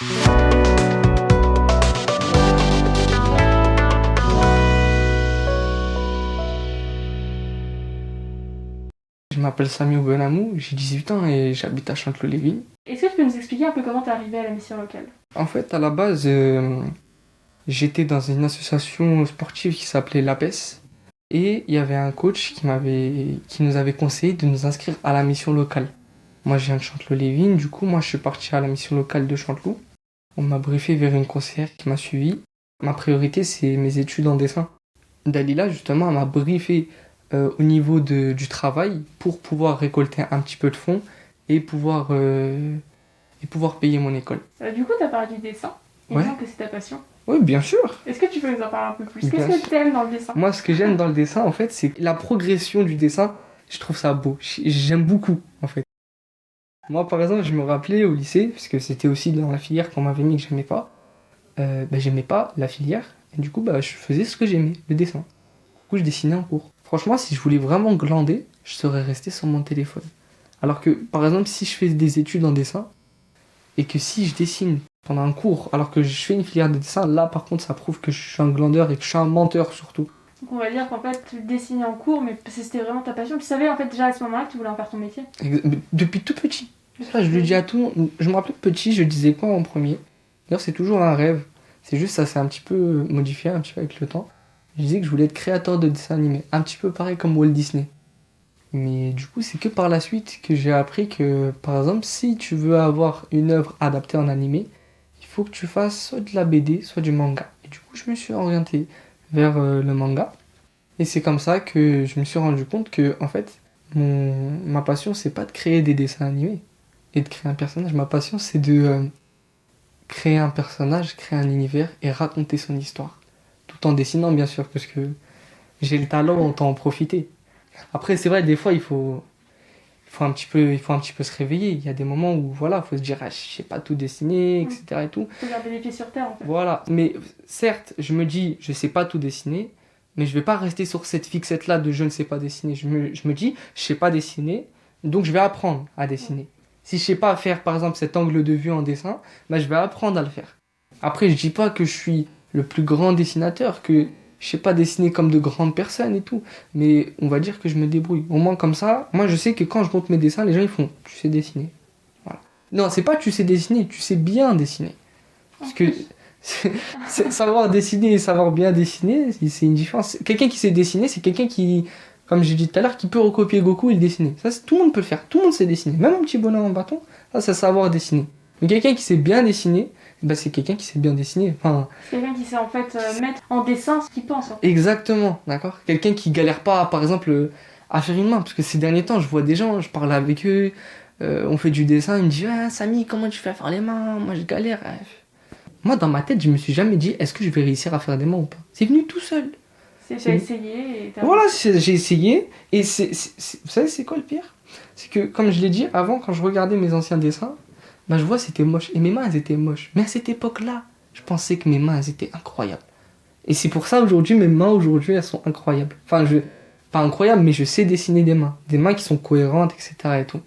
Je m'appelle Samiou Benamou, j'ai 18 ans et j'habite à Chanteloup-les-Vignes. Est-ce que tu peux nous expliquer un peu comment t'es arrivé à la mission locale? En fait, à la base, j'étais dans une association sportive qui s'appelait l'APES et il y avait un coach qui nous avait conseillé de nous inscrire à la mission locale. Moi, je viens de Chanteloup-les-Vignes, du coup, moi, je suis parti à la mission locale de Chanteloup. On m'a briefé vers une conseillère qui m'a suivi. Ma priorité, c'est mes études en dessin. Dalila, justement, elle m'a briefé au niveau du travail pour pouvoir récolter un petit peu de fonds et pouvoir payer mon école. Du coup, t'as parlé du dessin. Il me semble que c'est ta passion. Oui, bien sûr. Est-ce que tu peux nous en parler un peu plus? Bien Qu'est-ce sûr. que t'aimes dans le dessin? Moi, ce que j'aime dans le dessin, en fait, c'est la progression du dessin. Je trouve ça beau. J'aime beaucoup, en fait. Moi, par exemple, je me rappelais au lycée, parce que c'était aussi dans la filière qu'on m'avait mis que j'aimais pas. J'aimais pas la filière. Et du coup, je faisais ce que j'aimais, le dessin. Du coup, je dessinais en cours. Franchement, si je voulais vraiment glander, je serais resté sur mon téléphone. Alors que, par exemple, si je fais des études en dessin, et que si je dessine pendant un cours, alors que je fais une filière de dessin, là, par contre, ça prouve que je suis un glandeur et que je suis un menteur, surtout. Donc on va dire qu'en fait, tu dessinais en cours, mais c'était vraiment ta passion. Tu savais en fait déjà à ce moment-là que tu voulais en faire ton métier? Depuis tout petit. Ça, je le dis à tout le monde. Je me rappelle petit, je disais quoi en premier? D'ailleurs, c'est toujours un rêve. C'est juste ça s'est un petit peu modifié, un petit peu avec le temps. Je disais que je voulais être créateur de dessins animés. Un petit peu pareil comme Walt Disney. Mais du coup, c'est que par la suite que j'ai appris que, par exemple, si tu veux avoir une œuvre adaptée en animé, il faut que tu fasses soit de la BD, soit du manga. Et du coup, je me suis orienté vers le manga. Et c'est comme ça que je me suis rendu compte que, en fait, ma passion, c'est pas de créer des dessins animés et de créer un personnage. Ma passion, c'est de créer un personnage, créer un univers et raconter son histoire. Tout en dessinant, bien sûr, parce que j'ai le talent, autant en profiter. Après, c'est vrai, des fois, il faut un petit peu se réveiller. Il y a des moments où, voilà, il faut se dire, je sais pas tout dessiner, etc. et tout. Faut garder les pieds sur terre, en fait. Voilà. Mais certes, je me dis, je sais pas tout dessiner, mais je vais pas rester sur cette fixette-là de je ne sais pas dessiner. Je me dis, je sais pas dessiner, donc je vais apprendre à dessiner. Si je sais pas faire, par exemple, cet angle de vue en dessin, je vais apprendre à le faire. Après, je dis pas que je suis le plus grand dessinateur, que je sais pas dessiner comme de grandes personnes et tout, mais on va dire que je me débrouille. Au moins comme ça, moi je sais que quand je monte mes dessins, les gens ils font « tu sais dessiner ». Voilà. Non, c'est pas tu sais dessiner, tu sais bien dessiner. Parce que savoir dessiner et savoir bien dessiner, c'est une différence. Quelqu'un qui sait dessiner, c'est quelqu'un qui, comme j'ai dit tout à l'heure, qui peut recopier Goku et le dessiner. Ça, tout le monde peut le faire, tout le monde sait dessiner. Même un petit bonhomme en bâton, ça c'est savoir dessiner. Mais quelqu'un qui sait bien dessiner, c'est quelqu'un qui sait bien dessiner. Enfin, c'est quelqu'un qui sait en fait mettre en dessin ce qu'il pense. Exactement, d'accord. Quelqu'un qui galère pas, par exemple, à faire une main. Parce que ces derniers temps, je vois des gens, je parle avec eux, on fait du dessin, ils me disent « Ah, Samy, comment tu fais à faire les mains? Moi, je galère. » Moi, dans ma tête, je me suis jamais dit « Est-ce que je vais réussir à faire des mains ou pas ?» C'est venu tout seul. T'as essayé et t'as... Voilà, j'ai essayé. Et vous savez, c'est quoi le pire? C'est que, comme je l'ai dit, avant, quand je regardais mes anciens dessins, je vois c'était moche. Et mes mains, elles étaient moches. Mais à cette époque-là, je pensais que mes mains, elles étaient incroyables. Et c'est pour ça, aujourd'hui, mes mains, aujourd'hui, elles sont incroyables. Enfin, pas incroyables, mais je sais dessiner des mains. Des mains qui sont cohérentes, etc. et tout.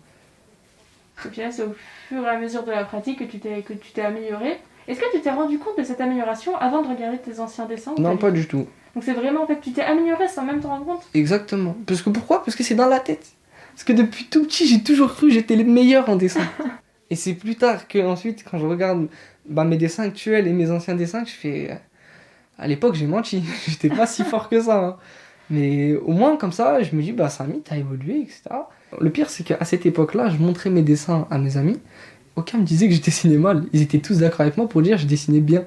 Et puis là, c'est au fur et à mesure de la pratique que tu t'es amélioré. Est-ce que tu t'es rendu compte de cette amélioration avant de regarder tes anciens dessins? Non, pas du tout. Donc c'est vraiment, en fait, tu t'es amélioré sans même te rendre compte? Exactement. Parce que pourquoi? Parce que c'est dans la tête. Parce que depuis tout petit, j'ai toujours cru que j'étais le meilleur en dessin. Et c'est plus tard que ensuite, quand je regarde mes dessins actuels et mes anciens dessins, que je fais... À l'époque, j'ai menti. J'étais pas si fort que ça. Hein. Mais au moins, comme ça, je me dis, Samy, t'as évolué, etc. Le pire, c'est qu'à cette époque-là, je montrais mes dessins à mes amis. Aucun me disait que je dessinais mal. Ils étaient tous d'accord avec moi pour dire que je dessinais bien.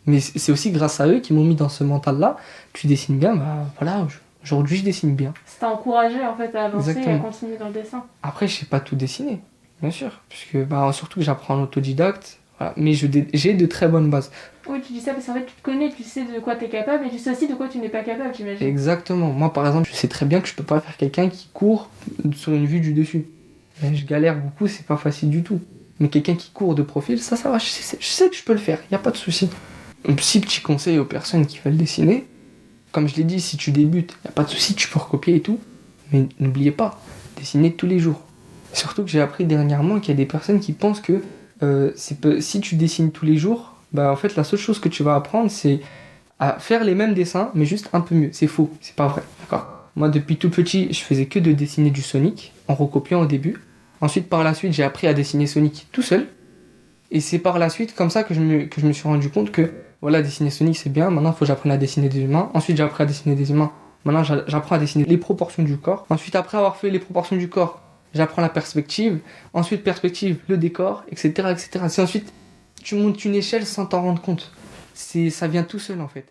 Mais c'est aussi grâce à eux qui m'ont mis dans ce mental-là. Tu dessines bien, voilà, aujourd'hui, je dessine bien. Ça t'a encouragé, en fait, à avancer. Exactement. Et à continuer dans le dessin. Après, je sais pas tout dessiner. Bien sûr, puisque surtout que j'apprends en autodidacte, voilà. Mais j'ai de très bonnes bases. Oui, tu dis ça parce qu'en fait tu te connais, tu sais de quoi tu es capable et tu sais aussi de quoi tu n'es pas capable, j'imagine. Exactement. Moi, par exemple, je sais très bien que je peux pas faire quelqu'un qui court sur une vue du dessus. Je galère beaucoup, c'est pas facile du tout. Mais quelqu'un qui court de profil, ça va, je sais que je peux le faire, y a pas de souci. Un petit conseil aux personnes qui veulent dessiner, comme je l'ai dit, si tu débutes, y a pas de souci, tu peux recopier et tout, mais n'oubliez pas, dessiner tous les jours. Surtout que j'ai appris dernièrement qu'il y a des personnes qui pensent que si tu dessines tous les jours, bah en fait la seule chose que tu vas apprendre c'est à faire les mêmes dessins mais juste un peu mieux. C'est faux, c'est pas vrai, d'accord? Moi depuis tout petit je faisais que de dessiner du Sonic en recopiant au début. Ensuite par la suite j'ai appris à dessiner Sonic tout seul. Et c'est par la suite comme ça que je me suis rendu compte que voilà, dessiner Sonic c'est bien, maintenant il faut que j'apprenne à dessiner des humains. Ensuite j'ai appris à dessiner des humains, maintenant j'apprends à dessiner les proportions du corps. Ensuite après avoir fait les proportions du corps, j'apprends la perspective. Ensuite perspective, le décor, etc. etc. C'est ensuite tu montes une échelle sans t'en rendre compte. Ça vient tout seul en fait.